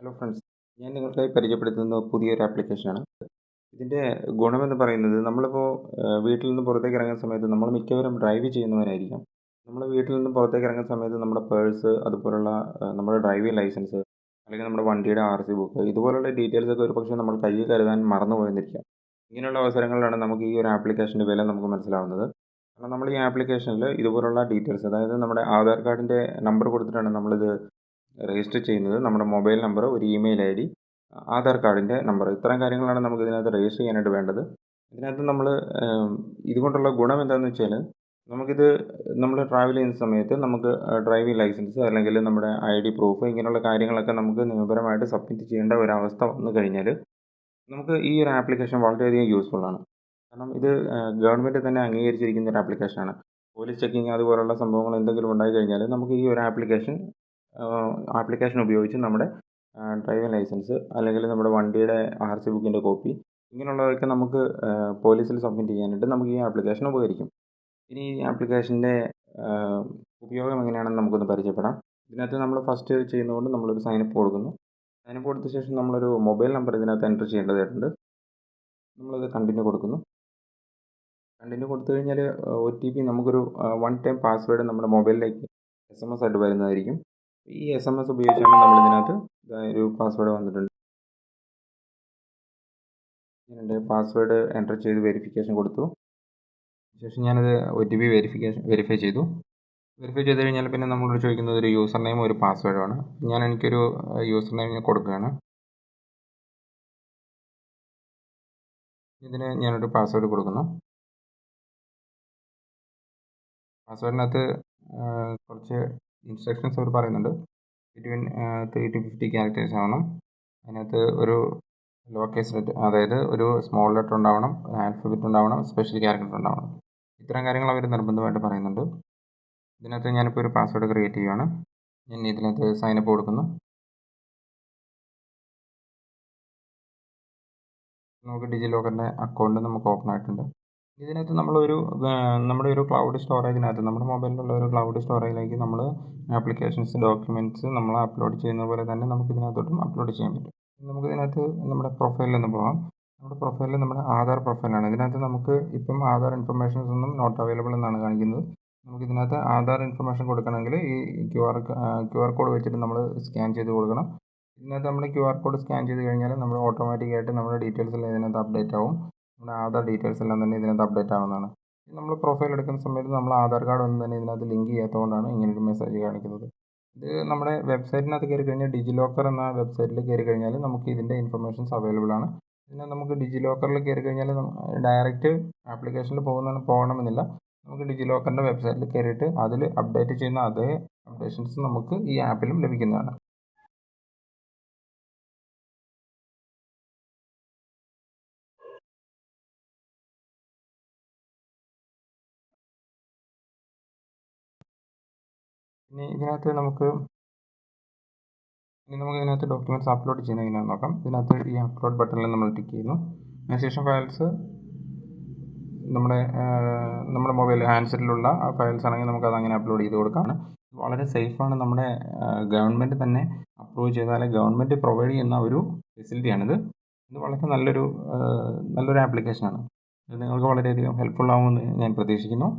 Hello friends, ഞാൻ നിങ്ങൾക്കായി പരിചയപ്പെടുത്തുന്ന പുതിയൊരു ആപ്ലിക്കേഷനാണ്. ഇതിൻ്റെ ഗുണമെന്ന് പറയുന്നത് നമ്മളിപ്പോൾ വീട്ടിൽ നിന്ന് പുറത്തേക്ക് ഇറങ്ങുന്ന സമയത്ത് നമ്മൾ മിക്കവരും ഡ്രൈവ് ചെയ്യുന്നവരായിരിക്കാം. നമ്മൾ വീട്ടിൽ നിന്ന് പുറത്തേക്ക് ഇറങ്ങുന്ന സമയത്ത് നമ്മുടെ പേഴ്സ് അതുപോലുള്ള നമ്മുടെ ഡ്രൈവിംഗ് ലൈസൻസ് അല്ലെങ്കിൽ നമ്മുടെ വണ്ടിയുടെ RC ബുക്ക് ഇതുപോലുള്ള ഡീറ്റെയിൽസ് ഒക്കെ ഒരുപക്ഷേ നമ്മൾ കയ്യിൽ കരുതാൻ മറന്നു പോയെന്നിരിക്കാം. ഇങ്ങനെയുള്ള അവസരങ്ങളിലാണ് നമുക്ക് ഈ ഒരു ആപ്ലിക്കേഷൻ്റെ വില നമുക്ക് മനസ്സിലാവുന്നത്. കാരണം നമ്മൾ ഈ ആപ്ലിക്കേഷനിൽ ഇതുപോലുള്ള ഡീറ്റെയിൽസ്, അതായത് നമ്മുടെ ആധാർ കാർഡിൻ്റെ നമ്പർ കൊടുത്തിട്ടാണ് നമ്മളിത് രജിസ്റ്റർ ചെയ്യുന്നത്. നമ്മുടെ മൊബൈൽ നമ്പർ, ഒരു ഇമെയിൽ ID, ആധാർ കാർഡിൻ്റെ നമ്പർ, ഇത്തരം കാര്യങ്ങളാണ് നമുക്ക് ഇതിനകത്ത് രജിസ്റ്റർ ചെയ്യാനായിട്ട് വേണ്ടത്. ഇതിനകത്ത് നമ്മൾ ഇതുകൊണ്ടുള്ള ഗുണം എന്താണെന്ന് വെച്ചാൽ, നമുക്കിത് നമ്മൾ ട്രാവൽ ചെയ്യുന്ന സമയത്ത് നമുക്ക് ഡ്രൈവിംഗ് ലൈസൻസ് അല്ലെങ്കിൽ നമ്മുടെ ID പ്രൂഫ് ഇങ്ങനെയുള്ള കാര്യങ്ങളൊക്കെ നമുക്ക് നിയമപരമായിട്ട് സബ്മിറ്റ് ചെയ്യേണ്ട ഒരവസ്ഥ വന്നു കഴിഞ്ഞാൽ നമുക്ക് ഈ ഒരു ആപ്ലിക്കേഷൻ വളരെയധികം യൂസ്ഫുള്ളാണ്. കാരണം ഇത് ഗവൺമെൻറ് തന്നെ അംഗീകരിച്ചിരിക്കുന്ന ഒരു ആപ്ലിക്കേഷനാണ്. പോലീസ് ചെക്കിങ് അതുപോലുള്ള സംഭവങ്ങൾ എന്തെങ്കിലും ഉണ്ടായി കഴിഞ്ഞാൽ നമുക്ക് ഈ ഒരു ആപ്ലിക്കേഷൻ ഉപയോഗിച്ച് നമ്മുടെ ഡ്രൈവിംഗ് ലൈസൻസ് അല്ലെങ്കിൽ നമ്മുടെ വണ്ടിയുടെ RC ബുക്കിൻ്റെ കോപ്പി ഇങ്ങനെയുള്ളതൊക്കെ നമുക്ക് പോലീസിൽ സബ്മിറ്റ് ചെയ്യാനായിട്ട് നമുക്ക് ഈ ആപ്ലിക്കേഷൻ ഉപകരിക്കും. ഇനി ഈ ആപ്ലിക്കേഷൻ്റെ ഉപയോഗം എങ്ങനെയാണെന്ന് നമുക്കൊന്ന് പരിചയപ്പെടാം. ഇതിനകത്ത് നമ്മൾ ഫസ്റ്റ് ചെയ്യുന്നതുകൊണ്ട് നമ്മളൊരു സൈനപ്പ് കൊടുക്കുന്നു. സൈനപ്പ് കൊടുത്ത ശേഷം നമ്മളൊരു മൊബൈൽ നമ്പർ ഇതിനകത്ത് എൻ്റർ ചെയ്യേണ്ടതായിട്ടുണ്ട്. നമ്മളത് കണ്ടിന്യൂ കൊടുക്കുന്നു. കണ്ടിന്യൂ കൊടുത്തു കഴിഞ്ഞാൽ OTP നമുക്കൊരു വൺ ടൈം പാസ്വേഡ് നമ്മുടെ മൊബൈലിലേക്ക് SMS ആയിട്ട് വരുന്നതായിരിക്കും. ഈ SMS ഉപയോഗിച്ചാണ് നമ്മളിതിനകത്ത് ഒരു പാസ്വേഡ് വന്നിട്ടുണ്ട്. ഞാൻ പാസ്വേഡ് എൻ്റർ ചെയ്ത് വെരിഫിക്കേഷൻ കൊടുത്തു. ശേഷം ഞാനത് OTP വെരിഫൈ ചെയ്തു. വെരിഫൈ ചെയ്ത് കഴിഞ്ഞാൽ പിന്നെ നമ്മളോട് ചോദിക്കുന്നത് ഒരു യൂസർ നെയിമും ഒരു പാസ്വേഡുമാണ്. എനിക്കൊരു യൂസർ നെയിം കൊടുക്കുകയാണ്. ഇതിന് ഞാനൊരു പാസ്വേഡ് കൊടുക്കുന്നു. പാസ്വേഡിനകത്ത് കുറച്ച് ഇൻസ്ട്രക്ഷൻസ് അവർ പറയുന്നുണ്ട്. ബിറ്റ്വീൻ 3 to 50 ക്യാരക്ടേഴ്സ് ആവണം. അതിനകത്ത് ഒരു ലോ കേസ് ലെറ്റർ, അതായത് ഒരു സ്മോൾ ലെറ്റർ ഉണ്ടാവണം, ആൽഫബറ്റ് ഉണ്ടാവണം, സ്പെഷ്യൽ ക്യാരക്ടർ ഉണ്ടാവണം. ഇത്തരം കാര്യങ്ങൾ അവർ നിർബന്ധമായിട്ട് പറയുന്നുണ്ട്. ഇതിനകത്ത് ഞാനിപ്പോൾ ഒരു പാസ്വേഡ് ക്രിയേറ്റ് ചെയ്യുകയാണ്. ഞാൻ ഇതിനകത്ത് സൈനപ്പ് കൊടുക്കുന്നു. നമുക്ക് ഡിജിലോക്കറിൻ്റെ അക്കൗണ്ട് നമുക്ക് ഓപ്പൺ ആയിട്ടുണ്ട്. ഇതിനകത്ത് നമ്മുടെ ഒരു ക്ലൗഡ് സ്റ്റോറേജിനകത്ത്, നമ്മുടെ മൊബൈലിലുള്ള ഒരു ക്ലൗഡ് സ്റ്റോറേജിലേക്ക് നമ്മൾ ആപ്ലിക്കേഷൻസ്, ഡോക്യുമെൻറ്റ്സ് നമ്മൾ അപ്ലോഡ് ചെയ്യുന്ന പോലെ തന്നെ നമുക്ക് ഇതിനകത്തോട്ടും അപ്ലോഡ് ചെയ്യാൻ പറ്റും. നമുക്കിതിനകത്ത് നമ്മുടെ പ്രൊഫൈലിലൊന്ന് പോകാം. നമ്മുടെ പ്രൊഫൈലിൽ നമ്മുടെ ആധാർ പ്രൊഫൈലാണ്. ഇതിനകത്ത് നമുക്ക് ഇപ്പം ആധാർ ഇൻഫർമേഷൻസ് ഒന്നും നോട്ട് അവൈലബിൾ എന്നാണ് കാണിക്കുന്നത്. നമുക്കിതിനകത്ത് ആധാർ ഇൻഫർമേഷൻ കൊടുക്കണമെങ്കിൽ ഈ QR കോഡ് വെച്ചിട്ട് നമ്മൾ സ്കാൻ ചെയ്ത് കൊടുക്കണം. ഇതിനകത്ത് നമ്മൾ QR കോഡ് സ്കാൻ ചെയ്ത് കഴിഞ്ഞാൽ നമ്മൾ ഓട്ടോമാറ്റിക്കായിട്ട് നമ്മുടെ ഡീറ്റെയിൽസ് എല്ലാം ഇതിനകത്ത് അപ്ഡേറ്റ് ആവും. നമ്മുടെ ആധാർ ഡീറ്റെയിൽസ് എല്ലാം തന്നെ ഇതിനകത്ത് അപ്ഡേറ്റ് ആവുന്നതാണ്. നമ്മൾ പ്രൊഫൈൽ എടുക്കുന്ന സമയത്ത് നമ്മൾ ആധാർ കാർഡ് ഒന്നും തന്നെ ഇതിനകത്ത് ലിങ്ക് ചെയ്യാത്തതുകൊണ്ടാണ് ഇങ്ങനൊരു മെസ്സേജ് കാണിക്കുന്നത്. ഇത് നമ്മുടെ വെബ്സൈറ്റിനകത്ത് കയറി കഴിഞ്ഞാൽ, ഡിജിലോക്കർ എന്ന വെബ്സൈറ്റിൽ കയറി കഴിഞ്ഞാൽ നമുക്ക് ഇതിൻ്റെ ഇൻഫർമേഷൻസ് അവൈലബിൾ ആണ്. പിന്നെ നമുക്ക് ഡിജിലോക്കറിൽ കയറി കഴിഞ്ഞാൽ ഡയറക്റ്റ് ആപ്ലിക്കേഷനിൽ പോകണമെന്നില്ല. നമുക്ക് ഡിജിലോക്കറിൻ്റെ വെബ്സൈറ്റിൽ കയറിയിട്ട് അതിൽ അപ്ഡേറ്റ് ചെയ്യുന്ന അതേ അപ്ഡേഷൻസ് നമുക്ക് ഈ ആപ്പിലും ലഭിക്കുന്നതാണ്. ഇനി നമുക്കിതിനകത്ത് ഡോക്യുമെൻറ്റ്സ് അപ്ലോഡ് ചെയ്യുന്നത് എങ്ങനെയാണെന്ന് നോക്കാം. ഇതിനകത്ത് ഈ അപ്ലോഡ് ബട്ടണിൽ നമ്മൾ ടിക്ക് ചെയ്യുന്നു. അതിനുശേഷം ഫയൽസ് നമ്മുടെ മൊബൈൽ ഹാൻഡ്സെറ്റിലുള്ള ആ ഫയൽസ് ആണെങ്കിൽ നമുക്കത് അങ്ങനെ അപ്ലോഡ് ചെയ്ത് കൊടുക്കാം. വളരെ സേഫാണ്. നമ്മുടെ ഗവൺമെൻറ് തന്നെ അപ്രൂവ് ചെയ്താൽ ഗവൺമെൻറ് പ്രൊവൈഡ് ചെയ്യുന്ന ഒരു ഫെസിലിറ്റിയാണിത്. ഇത് വളരെ നല്ലൊരു ആപ്ലിക്കേഷനാണ്. ഇത് നിങ്ങൾക്ക് വളരെയധികം ഹെൽപ്ഫുൾ ആവുമെന്ന് ഞാൻ പ്രതീക്ഷിക്കുന്നു.